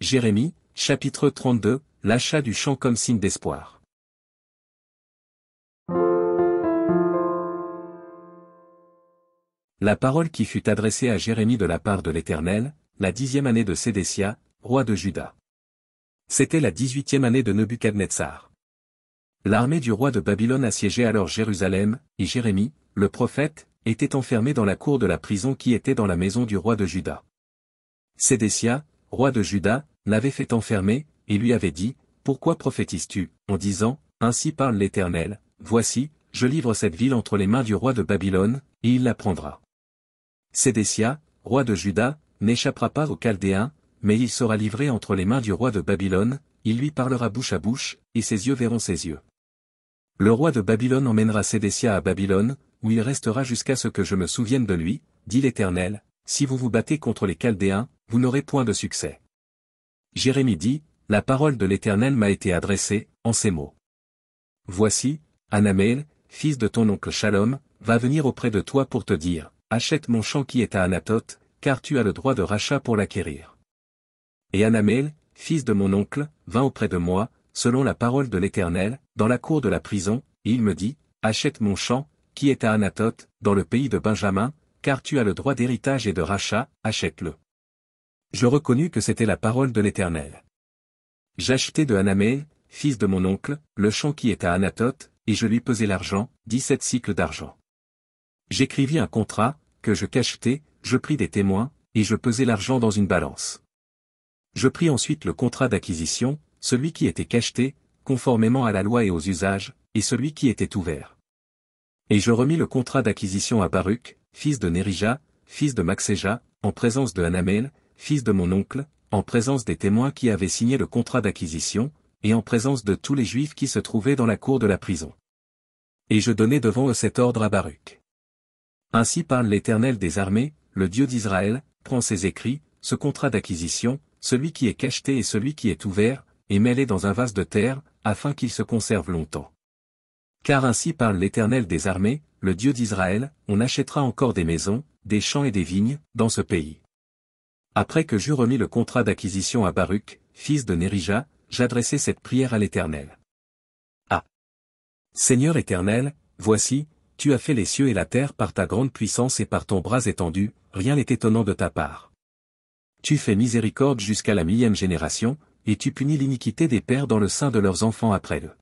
Jérémie, chapitre 32, l'achat du champ comme signe d'espoir. La parole qui fut adressée à Jérémie de la part de l'Éternel, la 10e année de Sédécia, roi de Juda. C'était la 18e année de Nebuchadnezzar. L'armée du roi de Babylone assiégeait alors Jérusalem, et Jérémie, le prophète, était enfermé dans la cour de la prison qui était dans la maison du roi de Juda. Sédécia, roi de Juda, l'avait fait enfermer, et lui avait dit, « Pourquoi prophétises-tu, en disant, Ainsi parle l'Éternel, voici, je livre cette ville entre les mains du roi de Babylone, et il la prendra. » Sédécia, roi de Juda, n'échappera pas aux Chaldéens, mais il sera livré entre les mains du roi de Babylone, il lui parlera bouche à bouche, et ses yeux verront ses yeux. Le roi de Babylone emmènera Sédécia à Babylone, où il restera jusqu'à ce que je me souvienne de lui, dit l'Éternel, si vous vous battez contre les Chaldéens, vous n'aurez point de succès. Jérémie dit, la parole de l'Éternel m'a été adressée, en ces mots. Voici, Anamél, fils de ton oncle Shalom, va venir auprès de toi pour te dire, achète mon champ qui est à Anathoth, car tu as le droit de rachat pour l'acquérir. Et Anamél, fils de mon oncle, vint auprès de moi, selon la parole de l'Éternel, dans la cour de la prison, et il me dit, achète mon champ, qui est à Anathoth, dans le pays de Benjamin, car tu as le droit d'héritage et de rachat, achète-le. Je reconnus que c'était la parole de l'Éternel. J'achetai de Anamél, fils de mon oncle, le champ qui est à Anathoth, et je lui pesai l'argent, 17 cycles d'argent. J'écrivis un contrat, que je cachetai, je pris des témoins, et je pesai l'argent dans une balance. Je pris ensuite le contrat d'acquisition, celui qui était cacheté, conformément à la loi et aux usages, et celui qui était ouvert. Et je remis le contrat d'acquisition à Baruch, fils de Nérija, fils de Maxéja, en présence de Anamél, fils de mon oncle, en présence des témoins qui avaient signé le contrat d'acquisition, et en présence de tous les Juifs qui se trouvaient dans la cour de la prison. Et je donnai devant eux cet ordre à Baruch. Ainsi parle l'Éternel des armées, le Dieu d'Israël, prends ces écrits, ce contrat d'acquisition, celui qui est cacheté et celui qui est ouvert, et mets-les dans un vase de terre, afin qu'ils se conservent longtemps. Car ainsi parle l'Éternel des armées, le Dieu d'Israël, on achètera encore des maisons, des champs et des vignes, dans ce pays. Après que j'eus remis le contrat d'acquisition à Baruch, fils de Nérija, j'adressai cette prière à l'Éternel. Ah! Seigneur Éternel, voici, tu as fait les cieux et la terre par ta grande puissance et par ton bras étendu, rien n'est étonnant de ta part. Tu fais miséricorde jusqu'à la 1000e génération, et tu punis l'iniquité des pères dans le sein de leurs enfants après eux.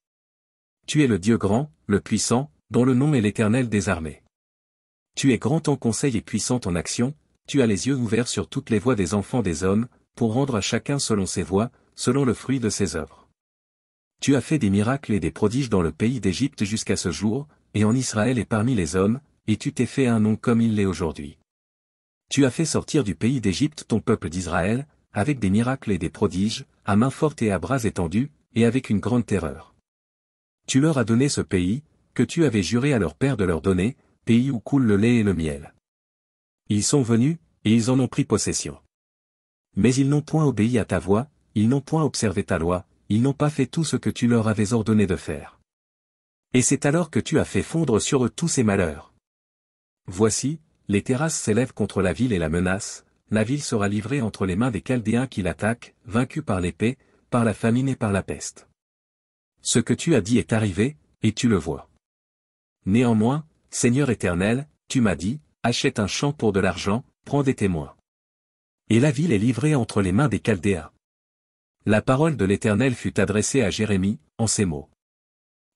Tu es le Dieu grand, le puissant, dont le nom est l'Éternel des armées. Tu es grand en conseil et puissant en action, tu as les yeux ouverts sur toutes les voies des enfants des hommes, pour rendre à chacun selon ses voies, selon le fruit de ses œuvres. Tu as fait des miracles et des prodiges dans le pays d'Égypte jusqu'à ce jour, et en Israël et parmi les hommes, et tu t'es fait un nom comme il l'est aujourd'hui. Tu as fait sortir du pays d'Égypte ton peuple d'Israël, avec des miracles et des prodiges, à main forte et à bras étendus, et avec une grande terreur. Tu leur as donné ce pays, que tu avais juré à leur père de leur donner, pays où coule le lait et le miel. Ils sont venus, et ils en ont pris possession. Mais ils n'ont point obéi à ta voix, ils n'ont point observé ta loi, ils n'ont pas fait tout ce que tu leur avais ordonné de faire. Et c'est alors que tu as fait fondre sur eux tous ces malheurs. Voici, les terrasses s'élèvent contre la ville et la menacent, la ville sera livrée entre les mains des Chaldéens qui l'attaquent, vaincus par l'épée, par la famine et par la peste. Ce que tu as dit est arrivé, et tu le vois. Néanmoins, Seigneur Éternel, tu m'as dit, achète un champ pour de l'argent, prends des témoins. Et la ville est livrée entre les mains des Chaldéens. La parole de l'Éternel fut adressée à Jérémie, en ces mots.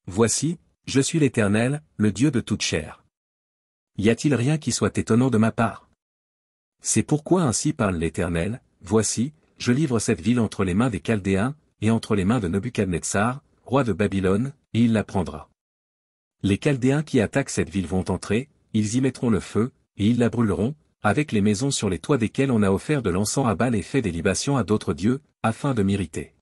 Voici, je suis l'Éternel, le Dieu de toute chair. Y a-t-il rien qui soit étonnant de ma part? C'est pourquoi ainsi parle l'Éternel, voici, je livre cette ville entre les mains des Chaldéens, et entre les mains de Nebuchadnezzar, roi de Babylone, et il la prendra. Les Chaldéens qui attaquent cette ville vont entrer, ils y mettront le feu, et ils la brûleront, avec les maisons sur les toits desquelles on a offert de l'encens à Baal et fait des libations à d'autres dieux, afin de m'irriter.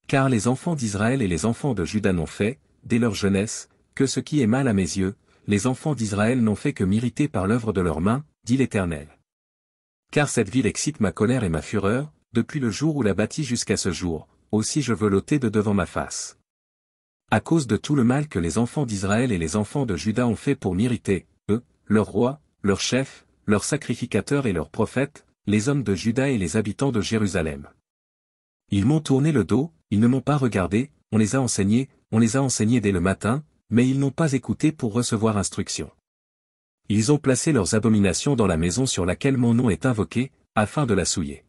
Car les enfants d'Israël et les enfants de Juda n'ont fait, dès leur jeunesse, que ce qui est mal à mes yeux, les enfants d'Israël n'ont fait que m'irriter par l'œuvre de leurs mains, dit l'Éternel. Car cette ville excite ma colère et ma fureur, depuis le jour où la bâtis jusqu'à ce jour, aussi je veux l'ôter de devant ma face. À cause de tout le mal que les enfants d'Israël et les enfants de Juda ont fait pour m'irriter, eux, leurs rois, leurs chefs, leurs sacrificateurs et leurs prophètes, les hommes de Juda et les habitants de Jérusalem. Ils m'ont tourné le dos, ils ne m'ont pas regardé, on les a enseignés dès le matin, mais ils n'ont pas écouté pour recevoir instruction. Ils ont placé leurs abominations dans la maison sur laquelle mon nom est invoqué, afin de la souiller.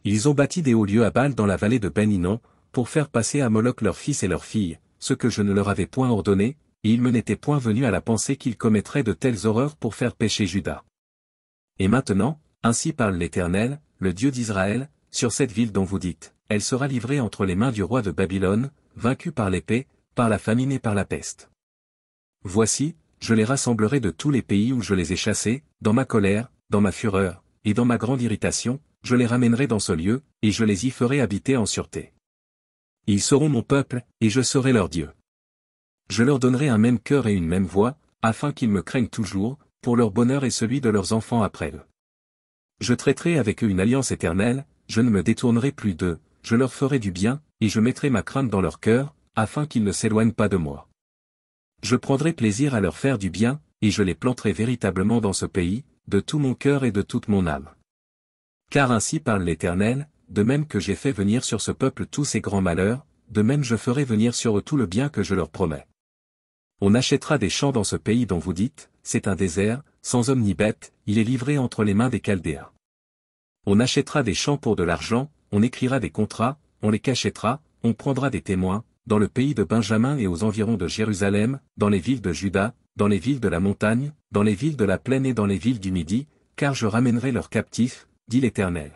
Ils ont bâti des hauts lieux à Baal dans la vallée de Ben-Hinnom, pour faire passer à Moloch leurs fils et leurs filles, ce que je ne leur avais point ordonné, et il me n'était point venu à la pensée qu'ils commettraient de telles horreurs pour faire pécher Juda. Et maintenant, ainsi parle l'Éternel, le Dieu d'Israël, sur cette ville dont vous dites, elle sera livrée entre les mains du roi de Babylone, vaincue par l'épée, par la famine et par la peste. Voici, je les rassemblerai de tous les pays où je les ai chassés, dans ma colère, dans ma fureur, et dans ma grande irritation, je les ramènerai dans ce lieu, et je les y ferai habiter en sûreté. Ils seront mon peuple, et je serai leur Dieu. Je leur donnerai un même cœur et une même voix, afin qu'ils me craignent toujours, pour leur bonheur et celui de leurs enfants après eux. Je traiterai avec eux une alliance éternelle, je ne me détournerai plus d'eux, je leur ferai du bien, et je mettrai ma crainte dans leur cœur, afin qu'ils ne s'éloignent pas de moi. Je prendrai plaisir à leur faire du bien, et je les planterai véritablement dans ce pays, de tout mon cœur et de toute mon âme. Car ainsi parle l'Éternel, de même que j'ai fait venir sur ce peuple tous ces grands malheurs, de même je ferai venir sur eux tout le bien que je leur promets. On achètera des champs dans ce pays dont vous dites, c'est un désert, sans homme ni bête, il est livré entre les mains des Chaldéens. On achètera des champs pour de l'argent, on écrira des contrats, on les cachètera, on prendra des témoins, dans le pays de Benjamin et aux environs de Jérusalem, dans les villes de Juda, dans les villes de la montagne, dans les villes de la plaine et dans les villes du Midi, car je ramènerai leurs captifs, dit l'Éternel.